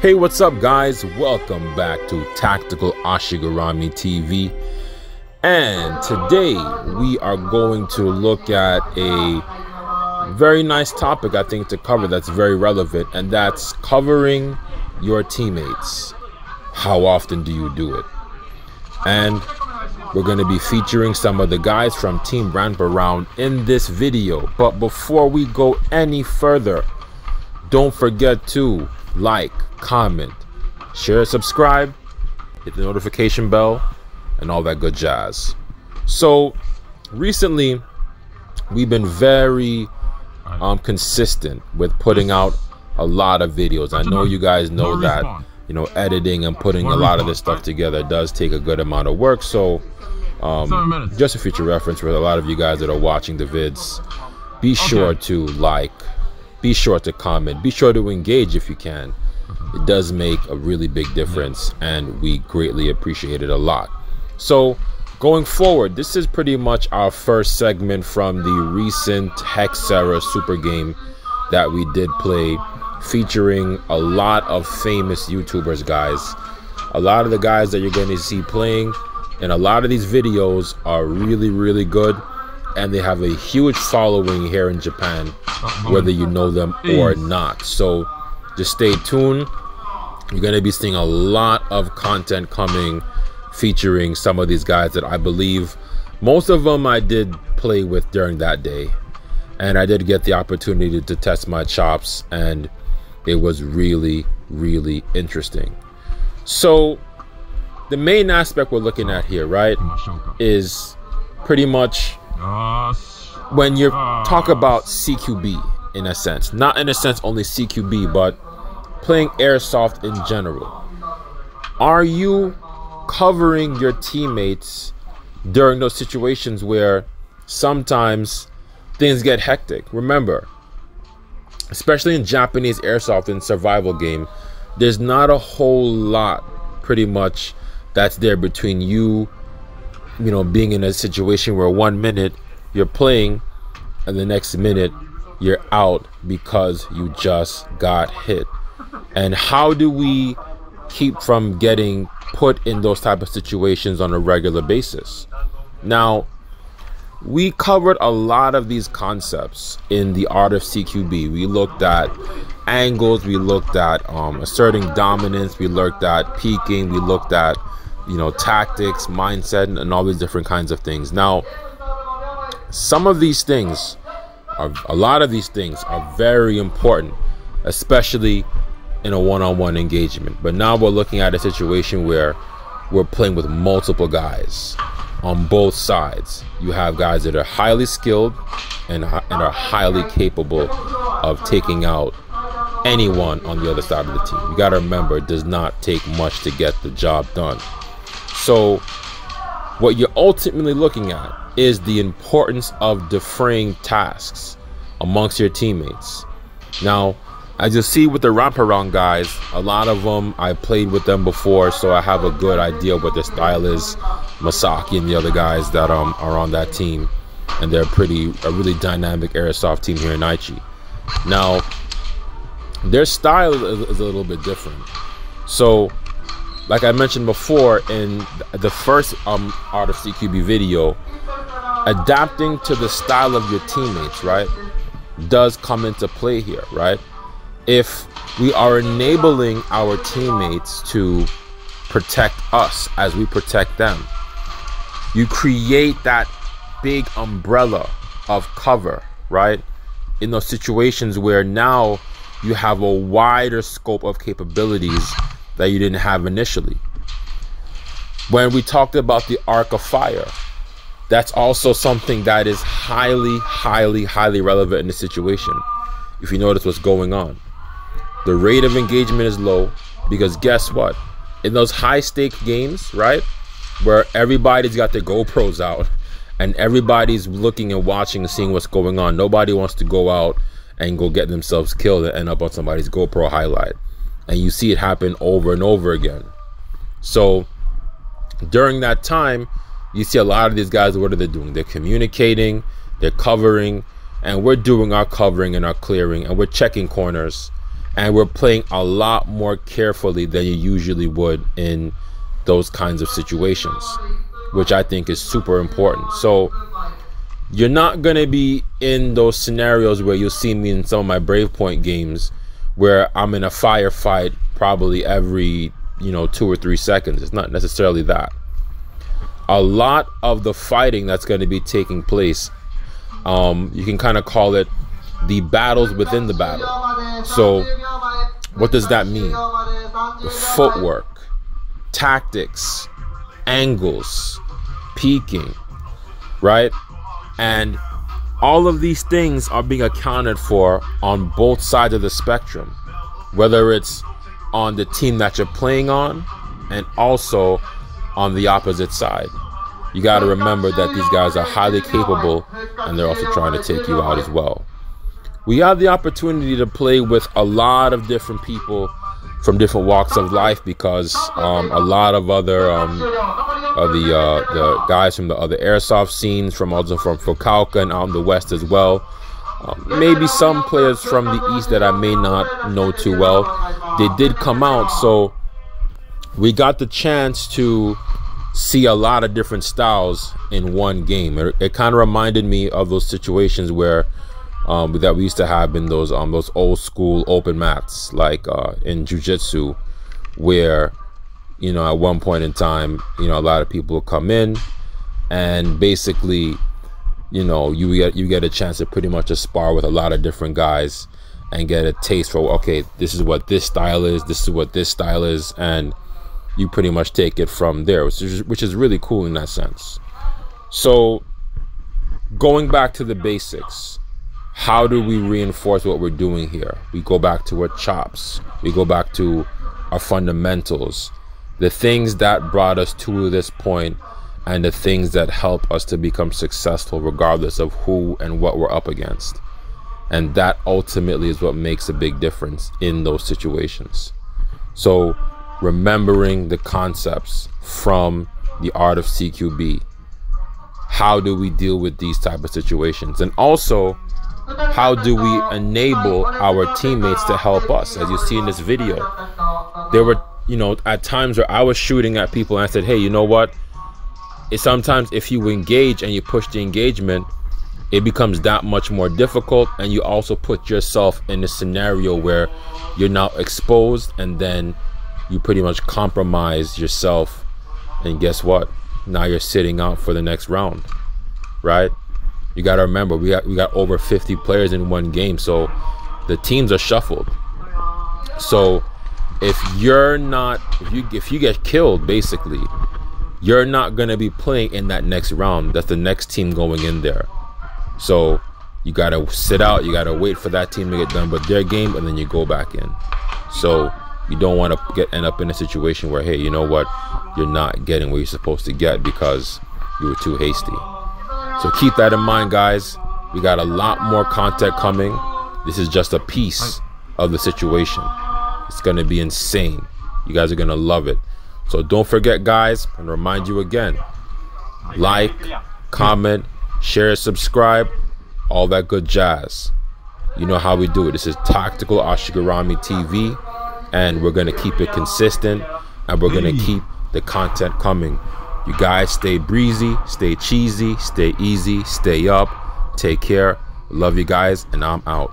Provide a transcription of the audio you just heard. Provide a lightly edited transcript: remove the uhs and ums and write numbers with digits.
Hey, what's up guys? Welcome back to Tactical Ashigarami TV. And today we are going to look at a very nice topic I think to cover that's very relevant, and that's covering your teammates. How often do you do it? And we're going to be featuring some of the guys from Team Ramp Around in this video. But before we go any further, don't forget to like, comment, share, subscribe, hit the notification bell, and all that good jazz. So recently we've been very consistent with putting out a lot of videos. I know you guys know that, you know, editing and putting a lot of this stuff together does take a good amount of work. So just a future reference for a lot of you guys that are watching the vids, be sure to like, be sure to comment, be sure to engage if you can. It does make a really big difference, and we greatly appreciate it a lot. So going forward, this is pretty much our first segment from the recent Hexera super game that we did play, featuring a lot of famous YouTubers, guys. A lot of the guys that you're going to see playing in a lot of these videos are really good, and they have a huge following here in Japan, whether you know them or not. So just stay tuned. You're going to be seeing a lot of content coming featuring some of these guys that I believe most of them I did play with during that day, and I did get the opportunity to test my chops, and it was really interesting. So the main aspect we're looking at here, right, is pretty much when you talk about CQB, in a sense, not in a sense only CQB, but playing airsoft in general. Are you covering your teammates during those situations where sometimes things get hectic? Remember, especially in Japanese airsoft and survival game, there's not a whole lot pretty much that's there between you know, being in a situation where 1 minute you're playing and the next minute you're out because you just got hit. And how do we keep from getting put in those type of situations on a regular basis? Now, we covered a lot of these concepts in the art of CQB. We looked at angles, we looked at asserting dominance, we looked at peeking, we looked at, you know, tactics, mindset, and all these different kinds of things. Now, some of these things are, a lot of these things are very important, especially in a one-on-one engagement. But now we're looking at a situation where we're playing with multiple guys on both sides. You have guys that are highly skilled and are highly capable of taking out anyone on the other side of the team. You got to remember, it does not take much to get the job done. So what you're ultimately looking at is the importance of defraying tasks amongst your teammates. Now, as you see with the Ramp Around guys, a lot of them, I played with them before, so I have a good idea what their style is. Masaki and the other guys that are on that team, and they're a really dynamic airsoft team here in Aichi. Now, their style is a little bit different. So, like I mentioned before in the first Art of CQB video, adapting to the style of your teammates, right, does come into play here, right? If we are enabling our teammates to protect us as we protect them, you create that big umbrella of cover, right? In those situations where now you have a wider scope of capabilities that you didn't have initially. When we talked about the arc of fire, that's also something that is highly relevant in the situation. If you notice what's going on, the rate of engagement is low, because guess what? In those high stake games, right, where everybody's got their GoPros out and everybody's looking and watching and seeing what's going on, nobody wants to go out and go get themselves killed and end up on somebody's GoPro highlight. And you see it happen over and over again. So during that time, you see a lot of these guys, what are they doing? They're communicating, they're covering, and we're doing our covering and our clearing, and we're checking corners, and we're playing a lot more carefully than you usually would in those kinds of situations, which I think is super important. So you're not going to be in those scenarios where you'll see me in some of my Brave Point games where I'm in a firefight probably every 2 or 3 seconds. It's not necessarily that. A lot of the fighting that's going to be taking place, you can kind of call it the battles within the battle. So what does that mean? The footwork, tactics, angles, peeking, right? And all of these things are being accounted for on both sides of the spectrum, whether it's on the team that you're playing on and also on the opposite side. You got to remember that these guys are highly capable, and they're also trying to take you out as well. We have the opportunity to play with a lot of different people from different walks of life, because a lot of other the guys from the other airsoft scenes, from Fukuoka and out in the west as well. Maybe some players from the east that I may not know too well. They did come out, so we got the chance to see a lot of different styles in one game. It kind of reminded me of those situations where that we used to have in those old school open mats, like in jiu-jitsu, where at one point in time, a lot of people will come in, and basically, you get a chance to pretty much just spar with a lot of different guys and get a taste for, okay, this is what this style is, this is what this style is, and you pretty much take it from there, which is really cool in that sense. So going back to the basics, how do we reinforce what we're doing here? We go back to our chops, we go back to our fundamentals, the things that brought us to this point, and the things that help us to become successful regardless of who and what we're up against. And that ultimately is what makes a big difference in those situations. So remembering the concepts from the art of CQB, how do we deal with these type of situations, and also how do we enable our teammates to help us? As you see in this video, there were at times where I was shooting at people and I said, hey, you know what, sometimes if you engage and you push the engagement, it becomes that much more difficult, and you also put yourself in a scenario where you're now exposed, and then you pretty much compromise yourself, and guess what, now you're sitting out for the next round, right? You got to remember, we got over 50 players in one game, so the teams are shuffled. So if you get killed, basically you're not going to be playing in that next round. That's the next team going in there. So you got to sit out, you got to wait for that team to get done with their game, and then you go back in. So you don't want to end up in a situation where, hey, you know what, you're not getting what you're supposed to get because you were too hasty. So keep that in mind, guys. We got a lot more content coming. This is just a piece of the situation. It's going to be insane. You guys are going to love it. So don't forget, guys, and remind you again, like, comment, share, subscribe, all that good jazz. You know how we do it. This is Tactical Ashigarami TV, and we're going to keep it consistent, and we're going to keep the content coming. You guys stay breezy, stay cheesy, stay easy, stay up, take care. Love you guys, and I'm out.